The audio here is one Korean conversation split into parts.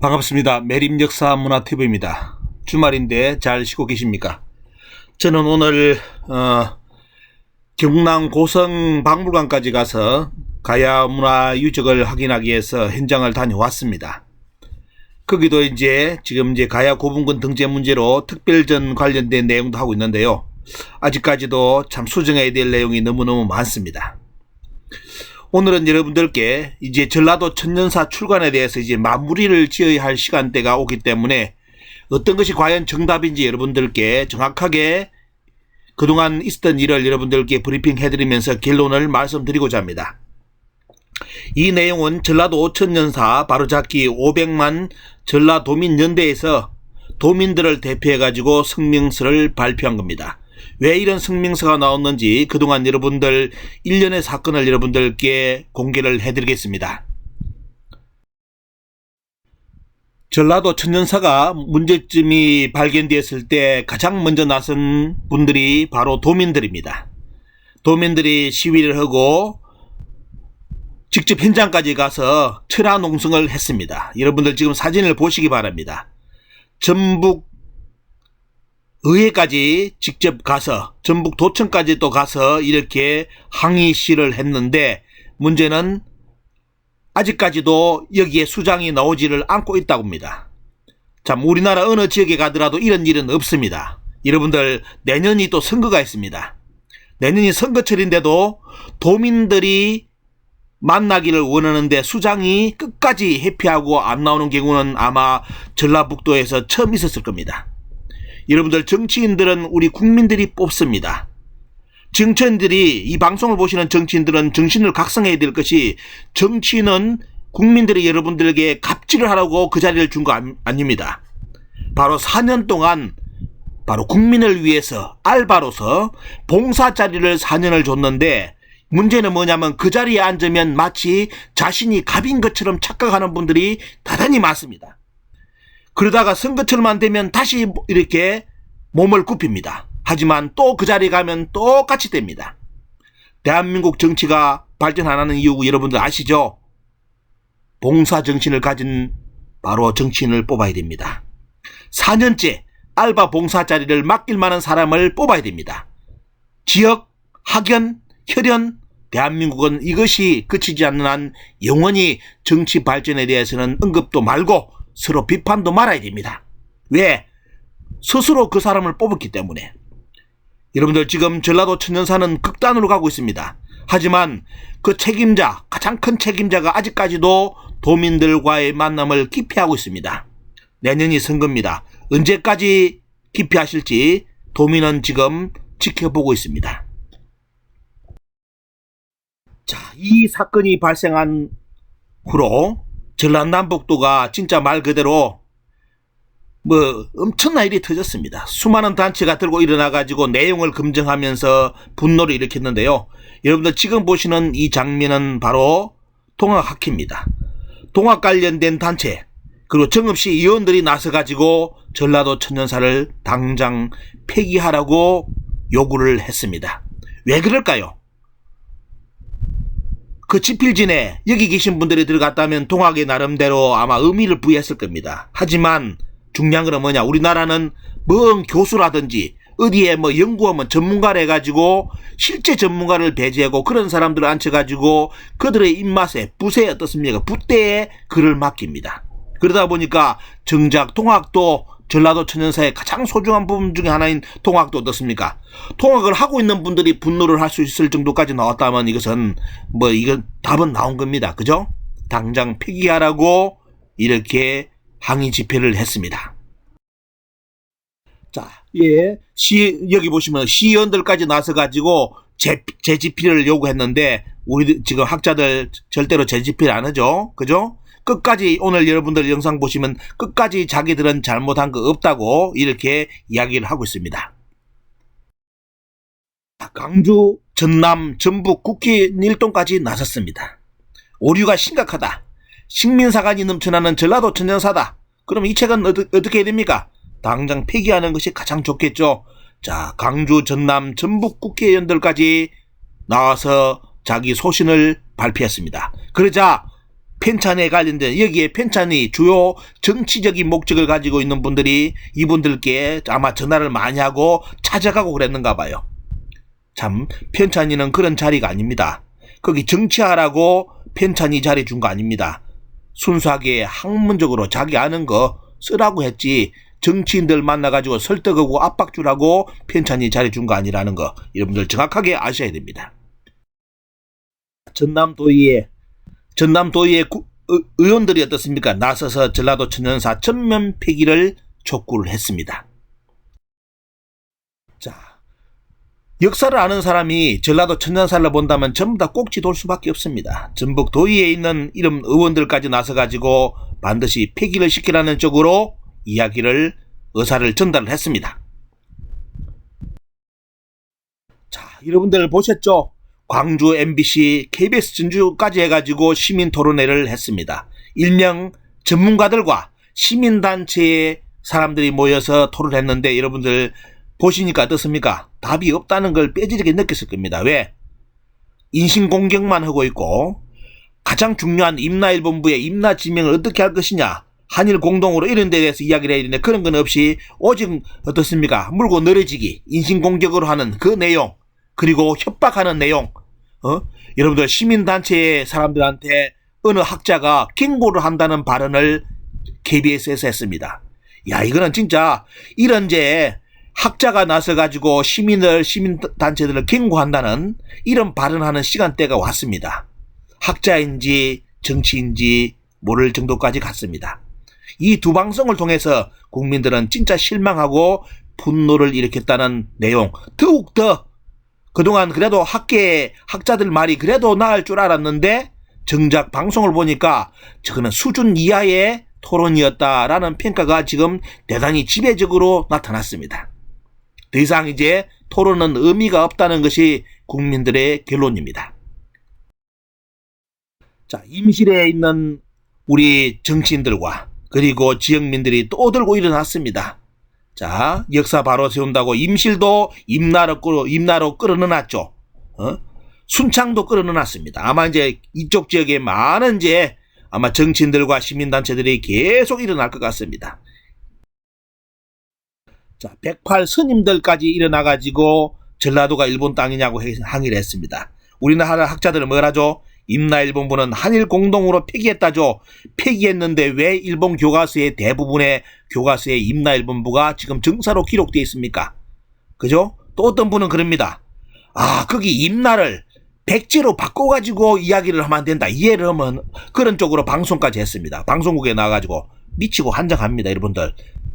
반갑습니다. 매림역사문화TV입니다. 주말인데 잘 쉬고 계십니까? 저는 오늘 경남 고성 박물관까지 가서 가야 문화 유적을 확인하기 위해서 현장을 다녀왔습니다. 거기도 지금 가야 고분군 등재 문제로 특별전 관련된 내용도 하고 있는데요. 아직까지도 참 수정해야 될 내용이 너무너무 많습니다. 오늘은 여러분들께 전라도 천년사 출간에 대해서 마무리를 지어야 할 시간대가 오기 때문에 어떤 것이 과연 정답인지 여러분들께 정확하게 그동안 있었던 일을 여러분들께 브리핑 해드리면서 결론을 말씀드리고자 합니다. 이 내용은 전라도 천년사 바로잡기 500만 전라도민연대에서 도민들을 대표해 가지고 성명서를 발표한 겁니다. 왜 이런 성명서가 나왔는지 그동안 여러분들 일련의 사건을 여러분들께 공개를 해드리겠습니다. 전라도 천년사가 문제점이 발견되었을 때 가장 먼저 나선 분들이 바로 도민들입니다. 도민들이 시위를 하고 직접 현장까지 가서 철화 농성을 했습니다. 여러분들 지금 사진을 보시기 바랍니다. 전북 의회까지 직접 가서 전북 도청까지 또 가서 이렇게 항의 시를 했는데 문제는 아직까지도 여기에 수장이 나오지를 않고 있다고 합니다. 참 우리나라 어느 지역에 가더라도 이런 일은 없습니다. 여러분들 내년이 또 선거가 있습니다. 내년이 선거철인데도 도민들이 만나기를 원하는데 수장이 끝까지 회피하고 안 나오는 경우는 아마 전라북도에서 처음 있었을 겁니다. 여러분들 정치인들은 우리 국민들이 뽑습니다. 정치인들이 이 방송을 보시는 정치인들은 정신을 각성해야 될 것이 정치인은 국민들이 여러분들에게 갑질을 하라고 그 자리를 준 거 아닙니다. 바로 4년 동안 바로 국민을 위해서 알바로서 봉사 자리를 4년을 줬는데 문제는 뭐냐면 그 자리에 앉으면 마치 자신이 갑인 것처럼 착각하는 분들이 대단히 많습니다. 그러다가 선거철만 되면 다시 이렇게 몸을 굽힙니다. 하지만 또 그 자리에 가면 똑같이 됩니다. 대한민국 정치가 발전 안 하는 이유 여러분들 아시죠? 봉사정신을 가진 바로 정치인을 뽑아야 됩니다. 4년째 알바 봉사 자리를 맡길 만한 사람을 뽑아야 됩니다. 지역, 학연, 혈연, 대한민국은 이것이 그치지 않는 한 영원히 정치 발전에 대해서는 언급도 말고 서로 비판도 말아야 됩니다. 왜? 스스로 그 사람을 뽑았기 때문에. 여러분들 지금 전라도 천년사는 극단으로 가고 있습니다. 하지만 그 책임자, 가장 큰 책임자가 아직까지도 도민들과의 만남을 기피하고 있습니다. 내년이 선거입니다. 언제까지 기피하실지 도민은 지금 지켜보고 있습니다. 자, 이 사건이 발생한 후로 전라남북도가 진짜 말 그대로 엄청난 일이 터졌습니다. 수많은 단체가 들고 일어나 가지고 내용을 검증하면서 분노를 일으켰는데요. 여러분들 지금 보시는 이 장면은 바로 동학학회입니다. 동학 관련된 단체 그리고 정읍시 의원들이 나서 가지고 전라도 천년사를 당장 폐기하라고 요구를 했습니다. 왜 그럴까요? 그 집필진에 여기 계신 분들이 들어갔다면 동학의 나름대로 아마 의미를 부여했을 겁니다. 하지만 중요한 건 뭐냐, 우리나라는 뭔 교수라든지 어디에 연구하면 전문가를 해가지고 실제 전문가를 배제하고 그런 사람들을 앉혀가지고 그들의 입맛에 붓에 어떻습니까? 붓대에 글을 맡깁니다. 그러다 보니까 정작 동학도 전라도 천년사의 가장 소중한 부분 중에 하나인 동학도 어떻습니까? 통학을 하고 있는 분들이 분노를 할 수 있을 정도까지 나왔다면 이것은 이건 답은 나온 겁니다. 그죠? 당장 폐기하라고 이렇게 항의 집회를 했습니다. 자, 여기 보시면 시의원들까지 나서가지고 재집필을 요구했는데 우리 지금 학자들 절대로 재집필 안 하죠. 그죠? 끝까지 오늘 여러분들 영상 보시면 끝까지 자기들은 잘못한 거 없다고 이렇게 이야기를 하고 있습니다. 강주, 전남, 전북 국회의원 일동까지 나섰습니다. 오류가 심각하다. 식민사관이 넘쳐나는 전라도 천년사다. 그럼 이 책은 어떻게 해야 됩니까? 당장 폐기하는 것이 가장 좋겠죠. 자, 강주, 전남, 전북 국회의원들까지 나와서 자기 소신을 발표했습니다. 그러자 편찬에 관련된 여기에 편찬이 주요 정치적인 목적을 가지고 있는 분들이 이분들께 아마 전화를 많이 하고 찾아가고 그랬는가 봐요. 참 편찬이는 그런 자리가 아닙니다. 거기 정치하라고 편찬이 자리 준 거 아닙니다. 순수하게 학문적으로 자기 아는 거 쓰라고 했지 정치인들 만나가지고 설득하고 압박 주라고 편찬이 자리 준 거 아니라는 거 여러분들 정확하게 아셔야 됩니다. 전남도의회 의원들이 어떻습니까? 나서서 전라도 천연사 전면 폐기를 촉구를 했습니다. 자, 역사를 아는 사람이 전라도 천연사를 본다면 전부 다 꼭지 돌 수밖에 없습니다. 전북 도의회에 있는 이런 의원들까지 나서가지고 반드시 폐기를 시키라는 쪽으로 이야기를 의사를 전달을 했습니다. 자, 여러분들 보셨죠? 광주 MBC, KBS 전주까지 해가지고 시민 토론회를 했습니다. 일명 전문가들과 시민단체의 사람들이 모여서 토론했는데 여러분들 보시니까 어떻습니까? 답이 없다는 걸 뼈저리게 느꼈을 겁니다. 왜? 인신공격만 하고 있고 가장 중요한 임나일본부의 임나 지명을 어떻게 할 것이냐 한일 공동으로 이런 데 대해서 이야기를 해야 되는데 그런 건 없이 오직 어떻습니까? 물고 늘어지기 인신공격으로 하는 그 내용 그리고 협박하는 내용 여러분들 시민단체의 사람들한테 어느 학자가 경고를 한다는 발언을 KBS에서 했습니다. 야 이거는 진짜 이런 제 학자가 나서가지고 시민단체들을 경고한다는 이런 발언하는 시간대가 왔습니다. 학자인지 정치인지 모를 정도까지 갔습니다. 이 두 방송을 통해서 국민들은 진짜 실망하고 분노를 일으켰다는 내용 더욱더 그동안 그래도 학자들 말이 그래도 나을 줄 알았는데 정작 방송을 보니까 저거는 수준 이하의 토론이었다라는 평가가 지금 대단히 지배적으로 나타났습니다. 더 이상 이제 토론은 의미가 없다는 것이 국민들의 결론입니다. 자, 임실에 있는 우리 정치인들과 그리고 지역민들이 또 들고 일어났습니다. 자, 역사 바로 세운다고 임실도 임나로 끌어넣어놨죠. 순창도 끌어넣어놨습니다. 아마 이제 이쪽 지역에 많은 이제 아마 정치인들과 시민단체들이 계속 일어날 것 같습니다. 자, 108 스님들까지 일어나가지고 전라도가 일본 땅이냐고 항의를 했습니다. 우리나라 학자들은 뭘 하죠? 임나일본부는 한일 공동으로 폐기했다죠. 폐기했는데 왜 일본 교과서의 대부분의 교과서에 임나일본부가 지금 정사로 기록되어 있습니까? 그죠? 또 어떤 분은 그럽니다. 아, 거기 임나를 백제로 바꿔가지고 이야기를 하면 안 된다. 이해를 하면 그런 쪽으로 방송까지 했습니다. 방송국에 나와가지고 미치고 한장합니다, 여러분들.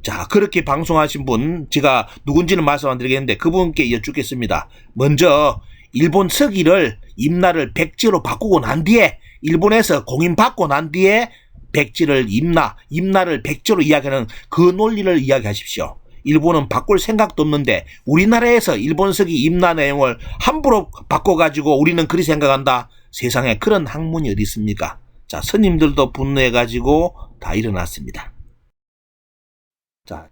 자, 그렇게 방송하신 분 제가 누군지는 말씀 안 드리겠는데 그분께 여쭙겠습니다. 먼저 일본 서기를 임나를 백제로 바꾸고 난 뒤에 일본에서 공인받고 난 뒤에 백제를 임나를 백제로 이야기하는 그 논리를 이야기하십시오. 일본은 바꿀 생각도 없는데 우리나라에서 일본 서기 임나 내용을 함부로 바꿔가지고 우리는 그리 생각한다. 세상에 그런 학문이 어디 있습니까? 자, 스님들도 분노해가지고 다 일어났습니다. 자,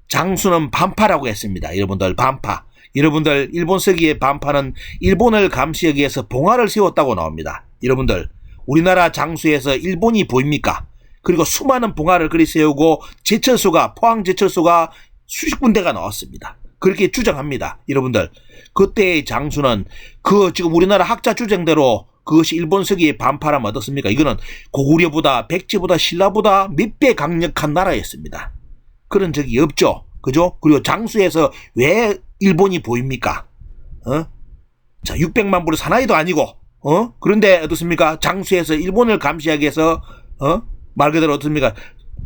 장수는 반파라고 했습니다. 여러분들 반파. 여러분들 일본 서기의 반파는 일본을 감시하기 위해서 봉화를 세웠다고 나옵니다. 여러분들 우리나라 장수에서 일본이 보입니까? 그리고 수많은 봉화를 그리 세우고 포항 제철소가 수십 군데가 나왔습니다. 그렇게 주장합니다. 여러분들 그때의 장수는 지금 우리나라 학자 주장대로 그것이 일본 서기의 반파라면 어떻습니까? 이거는 고구려보다 백제보다 신라보다 몇 배 강력한 나라였습니다. 그런 적이 없죠. 그죠? 그리고 장수에서 왜 일본이 보입니까? 자, 600만 불의 사나이도 아니고, 그런데 어떻습니까? 장수에서 일본을 감시하기 위해서, 말 그대로 어떻습니까?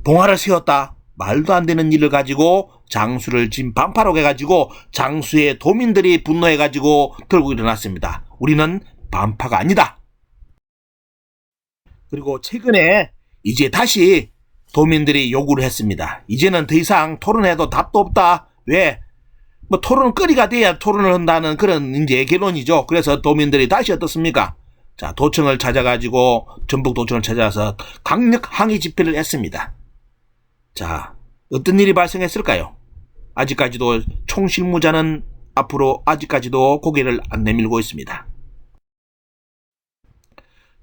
봉화를 세웠다. 말도 안 되는 일을 가지고 장수를 지금 반파로 해가지고 장수의 도민들이 분노해가지고 들고 일어났습니다. 우리는 반파가 아니다. 그리고 최근에 이제 다시 도민들이 요구를 했습니다. 이제는 더 이상 토론해도 답도 없다. 왜? 뭐 토론거리가 돼야 토론을 한다는 그런 이제 결론이죠. 그래서 도민들이 다시 어떻습니까? 자, 도청을 찾아가지고 전북도청을 찾아서 강력 항의 집회를 했습니다. 자, 어떤 일이 발생했을까요? 아직까지도 총실무자는 앞으로 아직까지도 고개를 안 내밀고 있습니다.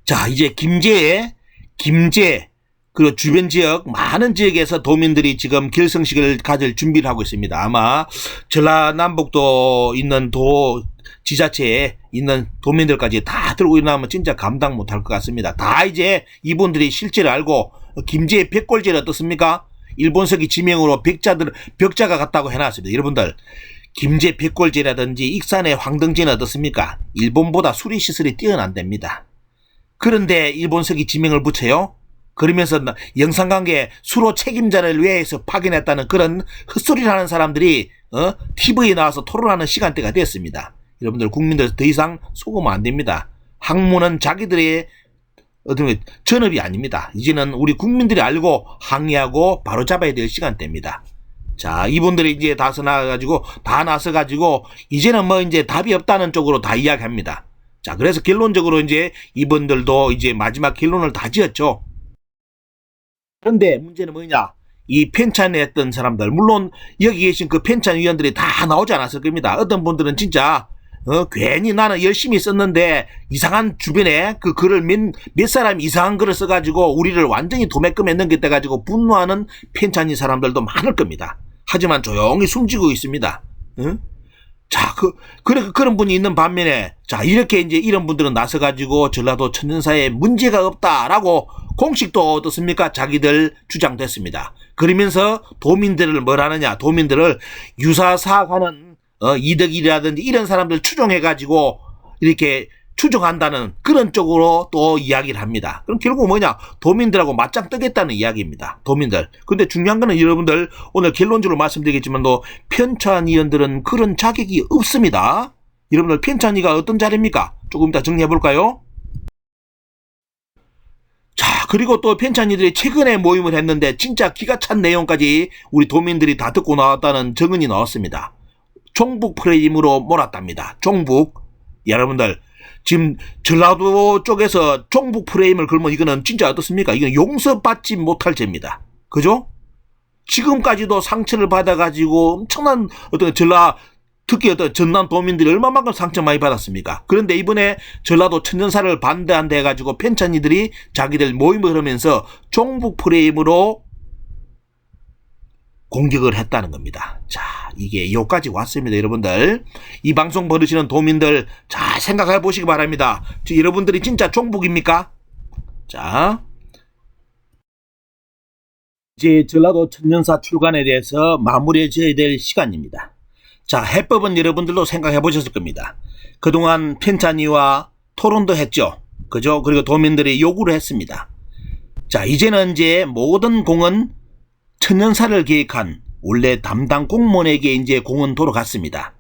자, 이제 김제의 김제 그리고 주변 지역 많은 지역에서 도민들이 지금 결성식을 가질 준비를 하고 있습니다. 아마 전라남북도 있는 지자체에 있는 도민들까지 다 들고 일어나면 진짜 감당 못할 것 같습니다. 다 이제 이분들이 실제를 알고 김제의 백골제는 어떻습니까? 일본서기 지명으로 벽자가 같다고 해놨습니다. 여러분들 김제 백골제라든지 익산의 황등제는 어떻습니까? 일본보다 수리시설이 뛰어난답니다. 그런데 일본서기 지명을 붙여요? 그러면서 영상관계 수로 책임자를 외해서 파견했다는 그런 헛소리를 하는 사람들이 TV에 나와서 토론하는 시간대가 됐습니다. 여러분들 국민들 더 이상 속으면 안 됩니다. 학문은 자기들의 어떤 전업이 아닙니다. 이제는 우리 국민들이 알고 항의하고 바로잡아야 될 시간대입니다. 자, 이분들이 이제 다 나서가지고 이제는 뭐 이제 답이 없다는 쪽으로 다 이야기합니다. 자, 그래서 결론적으로 이제 이분들도 이제 마지막 결론을 다 지었죠. 그런데 문제는 뭐냐? 이 편찬했던 사람들, 물론 여기 계신 그 편찬 위원들이 다 나오지 않았을 겁니다. 어떤 분들은 진짜 괜히 나는 열심히 썼는데 이상한 주변에 그 글을 몇 사람이 이상한 글을 써가지고 우리를 완전히 도매금에 넘겼다가지고 분노하는 편찬이 사람들도 많을 겁니다. 하지만 조용히 숨지고 있습니다. 자, 그런 분이 있는 반면에, 자, 이렇게 이제 이런 분들은 나서가지고 전라도 천년사에 문제가 없다라고 공식도 어떻습니까? 자기들 주장됐습니다. 그러면서 도민들을 뭘 하느냐? 도민들을 유사사하는 이덕이라든지 이런 사람들 추종해가지고 이렇게 추종한다는 그런 쪽으로 또 이야기를 합니다. 그럼 결국 뭐냐? 도민들하고 맞짱 뜨겠다는 이야기입니다. 도민들. 근데 중요한 거는 여러분들 오늘 결론적으로 말씀드리겠지만도 편찬위원들은 그런 자격이 없습니다. 여러분들 편찬위가 어떤 자리입니까? 조금 이따 정리해 볼까요? 자, 그리고 또 편찬위들이 최근에 모임을 했는데 진짜 기가 찬 내용까지 우리 도민들이 다 듣고 나왔다는 증언이 나왔습니다. 종북 프레임으로 몰았답니다. 종북. 여러분들 지금 전라도 쪽에서 종북 프레임을 걸면 이거는 진짜 어떻습니까? 이건 용서받지 못할 죄입니다. 그죠? 지금까지도 상처를 받아가지고 엄청난 특히 어떤 전남 도민들이 얼마만큼 상처 많이 받았습니까? 그런데 이번에 전라도 천년사를 반대한다 해가지고 편찬이들이 자기들 모임을 하면서 종북 프레임으로 공격을 했다는 겁니다. 자, 이게 여기까지 왔습니다. 여러분들 이 방송 보시는 도민들 잘 생각해 보시기 바랍니다. 여러분들이 진짜 종북입니까? 자, 이제 전라도 천년사 출간에 대해서 마무리해 줘야 될 시간입니다. 자, 해법은 여러분들도 생각해 보셨을 겁니다. 그동안 편찬위와 토론도 했죠. 그죠? 그리고 도민들이 요구를 했습니다. 자, 이제는 이제 모든 공은 천년사를 계획한 원래 담당 공무원에게 이제 공은 돌아갔습니다.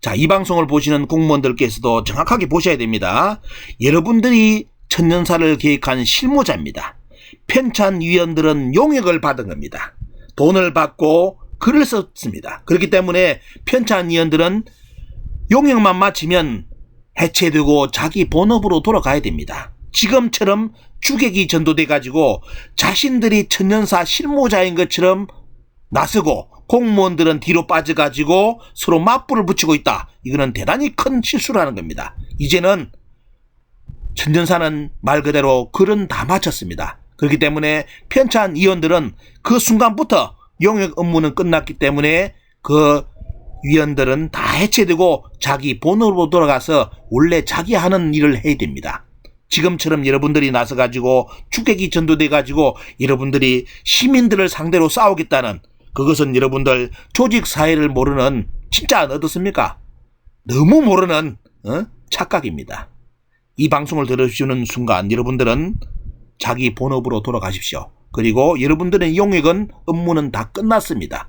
자, 이 방송을 보시는 공무원들께서도 정확하게 보셔야 됩니다. 여러분들이 천년사를 계획한 실무자입니다. 편찬위원들은 용역을 받은 겁니다. 돈을 받고 글을 썼습니다. 그렇기 때문에 편찬위원들은 용역만 마치면 해체되고 자기 본업으로 돌아가야 됩니다. 지금처럼 주객이 전도돼 가지고 자신들이 천년사 실무자인 것처럼 나서고 공무원들은 뒤로 빠져 가지고 서로 맞불을 붙이고 있다. 이거는 대단히 큰 실수를 하는 겁니다. 이제는 천년사는 말 그대로 글은 다 마쳤습니다. 그렇기 때문에 편찬위원들은 그 순간부터 용역 업무는 끝났기 때문에 그 위원들은 다 해체되고 자기 본업으로 돌아가서 원래 자기 하는 일을 해야 됩니다. 지금처럼 여러분들이 나서가지고 주객이 전도돼가지고 여러분들이 시민들을 상대로 싸우겠다는 그것은 여러분들 조직사회를 모르는 진짜 어떻습니까? 너무 모르는 착각입니다. 이 방송을 들으시는 순간 여러분들은 자기 본업으로 돌아가십시오. 그리고 여러분들의 용역은 업무는 다 끝났습니다.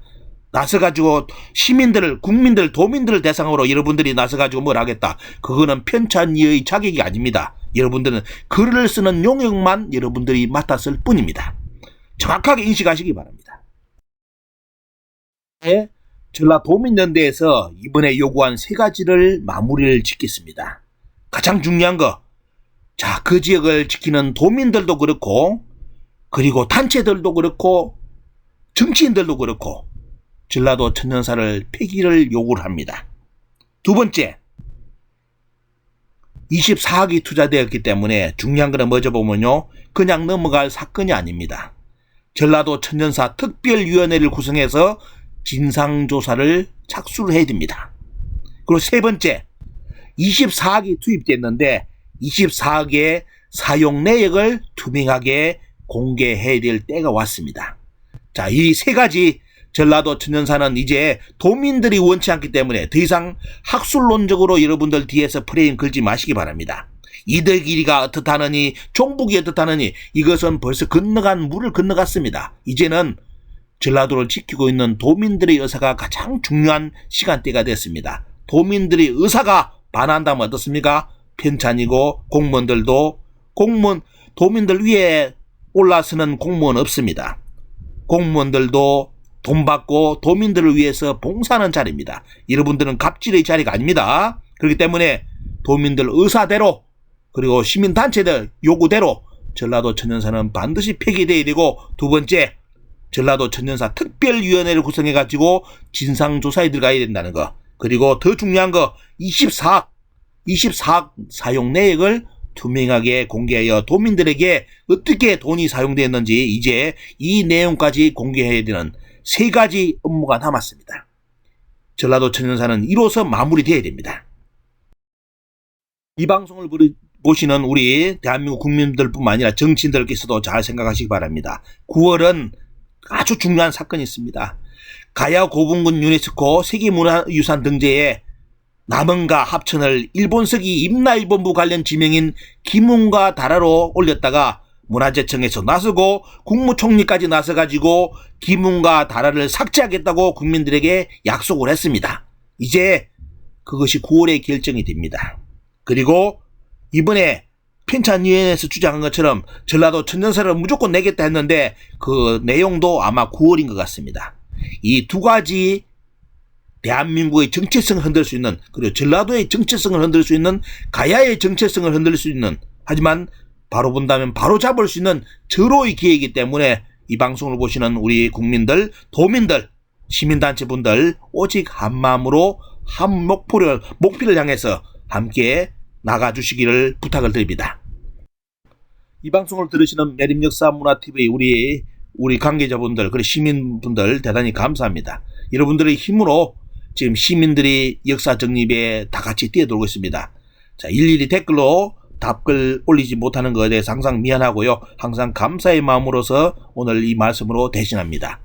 나서가지고 시민들을 국민들 도민들을 대상으로 여러분들이 나서가지고 뭘 하겠다. 그거는 편찬위의 자격이 아닙니다. 여러분들은 글을 쓰는 용역만 여러분들이 맡았을 뿐입니다. 정확하게 인식하시기 바랍니다. 네, 전라도민연대에서 이번에 요구한 3가지를 마무리를 짓겠습니다. 가장 중요한 거, 자, 그 지역을 지키는 도민들도 그렇고 그리고 단체들도 그렇고 정치인들도 그렇고 전라도 천년사를 폐기를 요구를 합니다. 두 번째, 24억이 투자되었기 때문에 중요한 거는 뭐죠 보면요. 그냥 넘어갈 사건이 아닙니다. 전라도 천연사 특별위원회를 구성해서 진상조사를 착수를 해야 됩니다. 그리고 세 번째, 24억이 투입됐는데 24억의 사용 내역을 투명하게 공개해야 될 때가 왔습니다. 자, 이 세 가지 전라도 천연사는 이제 도민들이 원치 않기 때문에 더 이상 학술론적으로 여러분들 뒤에서 프레임 걸지 마시기 바랍니다. 이덕일이가 어떻다느니 종북이 어떻다느니 이것은 벌써 건너간 물을 건너갔습니다. 이제는 전라도를 지키고 있는 도민들의 의사가 가장 중요한 시간대가 됐습니다. 도민들의 의사가 반한다면 어떻습니까? 편찬이고 도민들 위에 올라서는 공무원 없습니다. 공무원들도 돈 받고 도민들을 위해서 봉사하는 자리입니다. 여러분들은 갑질의 자리가 아닙니다. 그렇기 때문에 도민들 의사대로 그리고 시민단체들 요구대로 전라도 천연사는 반드시 폐기되어야 되고, 두 번째, 전라도 천연사 특별위원회를 구성해가지고 진상조사에 들어가야 된다는 거. 그리고 더 중요한 거 24억 사용 내역을 투명하게 공개하여 도민들에게 어떻게 돈이 사용되었는지 이제 이 내용까지 공개해야 되는 세 가지 업무가 남았습니다. 전라도 천연사는 이로써 마무리되어야 됩니다. 이 방송을 보시는 우리 대한민국 국민들뿐만 아니라 정치인들께서도 잘 생각하시기 바랍니다. 9월은 아주 중요한 사건이 있습니다. 가야 고분군 유네스코 세계문화유산 등재에 남원과 합천을 일본서기 임나일본부 관련 지명인 기문과 다라로 올렸다가 문화재청에서 나서고 국무총리까지 나서가지고 기문과 다라를 삭제하겠다고 국민들에게 약속을 했습니다. 이제 그것이 9월에 결정이 됩니다. 그리고 이번에 편찬위원회에서 주장한 것처럼 전라도 천연사를 무조건 내겠다 했는데 그 내용도 아마 9월인 것 같습니다. 이 두 가지 대한민국의 정체성을 흔들 수 있는, 그리고 전라도의 정체성을 흔들 수 있는, 가야의 정체성을 흔들 수 있는, 하지만 바로 본다면 바로 잡을 수 있는 절호의 기회이기 때문에 이 방송을 보시는 우리 국민들, 도민들, 시민단체분들 오직 한 마음으로 한 목표를 향해서 함께 나가주시기를 부탁을 드립니다. 이 방송을 들으시는 매림역사문화TV 우리 관계자분들 그리고 시민분들 대단히 감사합니다. 여러분들의 힘으로 지금 시민들이 역사 정립에 다 같이 뛰어들고 있습니다. 자, 일일이 댓글로 답글 올리지 못하는 것에 대해서 항상 미안하고요. 항상 감사의 마음으로서 오늘 이 말씀으로 대신합니다.